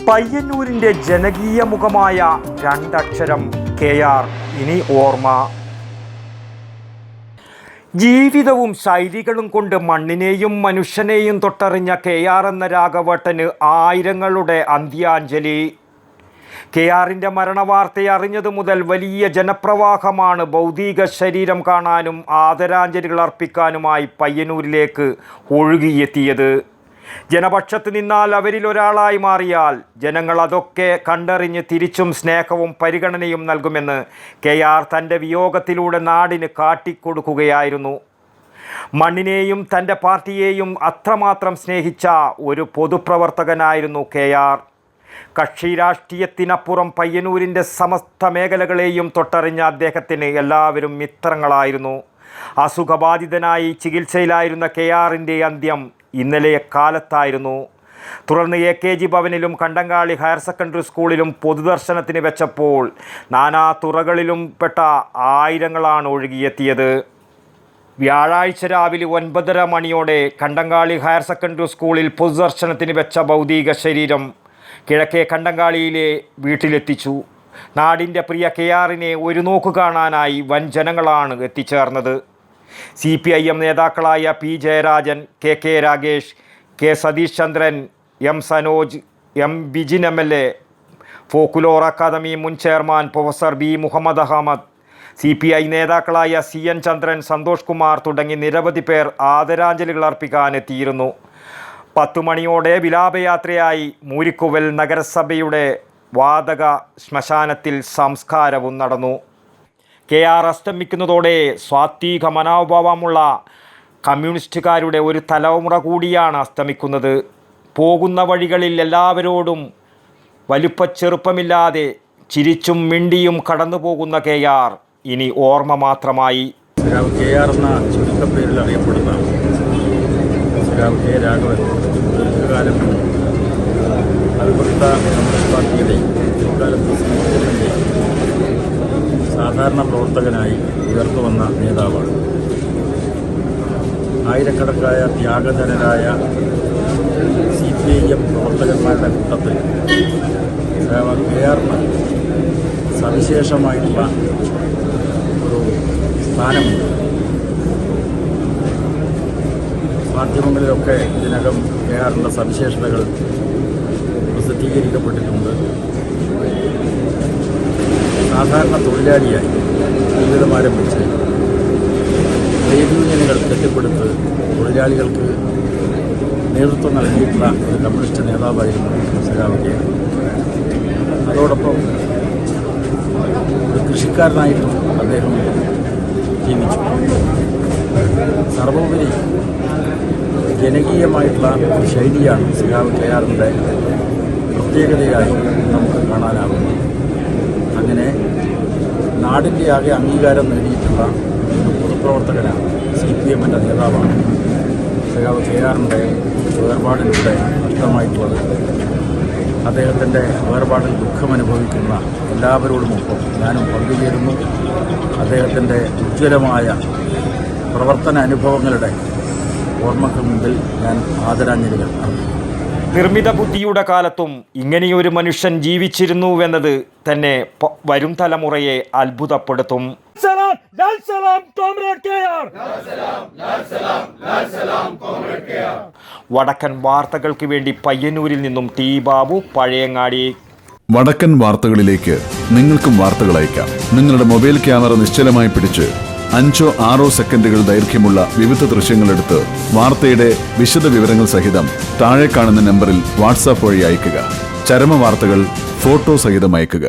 പയ്യന്നൂരിൻ്റെ ജനകീയ മുഖമായ രണ്ടക്ഷരം KR ഇനി ഓർമ്മ. ജീവിതവും ശൈലികളും കൊണ്ട് മണ്ണിനെയും മനുഷ്യനെയും തൊട്ടറിഞ്ഞ KR എന്ന രാഘവേട്ടന് ആയിരങ്ങളുടെ അന്ത്യാഞ്ജലി. KRൻ്റെ മരണവാർത്ത അറിഞ്ഞതു മുതൽ വലിയ ജനപ്രവാഹമാണ് ഭൗതിക ശരീരം കാണാനും ആദരാഞ്ജലികൾ അർപ്പിക്കാനുമായി പയ്യന്നൂരിലേക്ക് ഒഴുകിയെത്തിയത്. ജനപക്ഷത്ത് നിന്നാൽ അവരിൽ ഒരാളായി മാറിയാൽ ജനങ്ങൾ അതൊക്കെ കണ്ടറിഞ്ഞ് തിരിച്ചും സ്നേഹവും പരിഗണനയും നൽകുമെന്ന് KR തൻ്റെ വിയോഗത്തിലൂടെ നാടിന് കാട്ടിക്കൊടുക്കുകയായിരുന്നു. മണ്ണിനെയും തൻ്റെ പാർട്ടിയെയും അത്രമാത്രം സ്നേഹിച്ച ഒരു പൊതുപ്രവർത്തകനായിരുന്നു KR. കക്ഷി രാഷ്ട്രീയത്തിനപ്പുറം പയ്യന്നൂരിൻ്റെ സമസ്ത മേഖലകളെയും തൊട്ടറിഞ്ഞ അദ്ദേഹത്തിന് എല്ലാവരും മിത്രങ്ങളായിരുന്നു. അസുഖബാധിതനായി ചികിത്സയിലായിരുന്ന KRൻ്റെ അന്ത്യം ഇന്നലെ കാലത്തായിരുന്നു. തുടർന്ന് AKG ഭവനിലും കണ്ടങ്ങാളി ഹയർ സെക്കൻഡറി സ്കൂളിലും പൊതുദർശനത്തിന് വെച്ചപ്പോൾ നാനാ തുറകളിലും പെട്ട ആയിരങ്ങളാണ് ഒഴുകിയെത്തിയത്. വ്യാഴാഴ്ച രാവിലെ 9:30 മണിയോടെ കണ്ടങ്ങാളി ഹയർ സെക്കൻഡറി സ്കൂളിൽ പൊതുദർശനത്തിന് വെച്ച ഭൗതിക ശരീരം കിഴക്കേ കണ്ടങ്ങാളിയിലെ വീട്ടിലെത്തിച്ചു. നാടിൻ്റെ പ്രിയ KRനെ ഒരു നോക്കു കാണാനായി വൻ ജനങ്ങളാണ് എത്തിച്ചേർന്നത്. CPIM നേതാക്കളായ P. Jayarajan, KK Ragesh, K. Satheesh Chandran, M. Sanoj, M. Bijin MLA, folklore academy മുൻ chairman professor B. Muhammad Ahammad, CPI നേതാക്കളായ CN ചന്ദ്രൻ, സന്തോഷ് കുമാർ തുടങ്ങി നിരവധി പേർ ആദരാഞ്ജലികൾ അർപ്പിക്കാനെത്തിയിരുന്നു. 10 മണിയോടെ വിലാപയാത്രയായി മൂരിക്കുവൽ നഗരസഭയുടെ വാതക ശ്മശാനത്തിൽ സംസ്കാരവും നടന്നു. KR അസ്തമിക്കുന്നതോടെ സ്വാത്വിക മനോഭാവമുള്ള കമ്മ്യൂണിസ്റ്റുകാരുടെ ഒരു തലമുറ കൂടിയാണ് അസ്തമിക്കുന്നത്. പോകുന്ന വഴികളിൽ എല്ലാവരോടും വലുപ്പച്ചെറുപ്പമില്ലാതെ ചിരിച്ചും മിണ്ടിയും കടന്നു പോകുന്ന KR ഇനി ഓർമ്മ മാത്രമായി. KR എന്ന ചുരുക്കപ്പേരിൽ അറിയപ്പെടുന്ന K. രാഘവൻ ദീർഘകാലം അൽബർട്ട കമ്മ്യൂണിസ്റ്റ് പാർട്ടിയുടെയും പിൽക്കാലത്ത് സമൂഹത്തിൻ്റെയും സാധാരണ പ്രവർത്തകനായി ഉയർന്നു വന്ന നേതാവാണ്. ആയിരക്കണക്കായ ത്യാഗധനരായ CPIM പ്രവർത്തകന്മാരുടെ കൂട്ടത്തിൽ KRന് സവിശേഷമായിട്ടുള്ള ഒരു സ്ഥാനമുണ്ട്. മാധ്യമങ്ങളിലൊക്കെ ഇതിനകം KRൻ്റെ സവിശേഷതകൾ പ്രസിദ്ധീകരിക്കപ്പെട്ടിട്ടുണ്ട്. സാധാരണ തൊഴിലാളിയായി ജീവിതം ആരംഭിച്ച് ട്രേഡ് യൂണിയനുകൾ കെട്ടിപ്പടുത്ത് തൊഴിലാളികൾക്ക് നേതൃത്വം നൽകിയിട്ടുള്ള ഒരു കമ്മ്യൂണിസ്റ്റ് നേതാവായിരുന്നു KR. അതോടൊപ്പം ഒരു കൃഷിക്കാരനായിട്ടും അദ്ദേഹം ജീവിച്ചു. സർവോപരി ജനകീയമായിട്ടുള്ള ഒരു ശൈലിയാണ് KRൻ്റെ പ്രത്യേകതയായി നമുക്ക് കാണാനാകുന്നത്. അങ്ങനെ നാടിൻ്റെ ആകെ അംഗീകാരം നേടിയിട്ടുള്ള ഒരു പൊതുപ്രവർത്തകനാണ്, CPMൻ്റെ നേതാവാണ് KRൻ്റെ വേർപാടിലൂടെ നഷ്ടമായിട്ടുള്ളത്. അദ്ദേഹത്തിൻ്റെ വേർപാടിൽ ദുഃഖമനുഭവിക്കുന്ന എല്ലാവരോടുമൊപ്പം ഞാനും പങ്കുചേരുന്നു. അദ്ദേഹത്തിൻ്റെ ഉജ്ജ്വലമായ പ്രവർത്തന അനുഭവങ്ങളുടെ ഓർമ്മയ്ക്ക് മുമ്പിൽ ഞാൻ ആദരാഞ്ജലികൾ അർപ്പിക്കുന്നു. നിർമ്മിത ബുദ്ധിയുടെ കാലത്തും ഇങ്ങനെയൊരു മനുഷ്യൻ ജീവിച്ചിരുന്നുവെന്നത് തന്നെ വരും തലമുറയെ അത്ഭുതപ്പെടുത്തും. വടക്കൻ വാർത്തകൾക്ക് വേണ്ടി പയ്യന്നൂരിൽ നിന്നും T. ബാബു, പഴയങ്ങാടി. വടക്കൻ വാർത്തകളിലേക്ക് നിങ്ങൾക്കും വാർത്തകൾ അയക്കാം. നിങ്ങളുടെ മൊബൈൽ ക്യാമറ നിശ്ചലമായി പിടിച്ച് 5-6 സെക്കൻഡുകൾ ദൈർഘ്യമുള്ള വിവിധ ദൃശ്യങ്ങളെടുത്ത് വാർത്തയുടെ വിശദ വിവരങ്ങൾ സഹിതം താഴെ കാണുന്ന നമ്പറിൽ വാട്സാപ്പ് വഴി അയയ്ക്കുക. ചരമ വാർത്തകൾ ഫോട്ടോ സഹിതം അയയ്ക്കുക.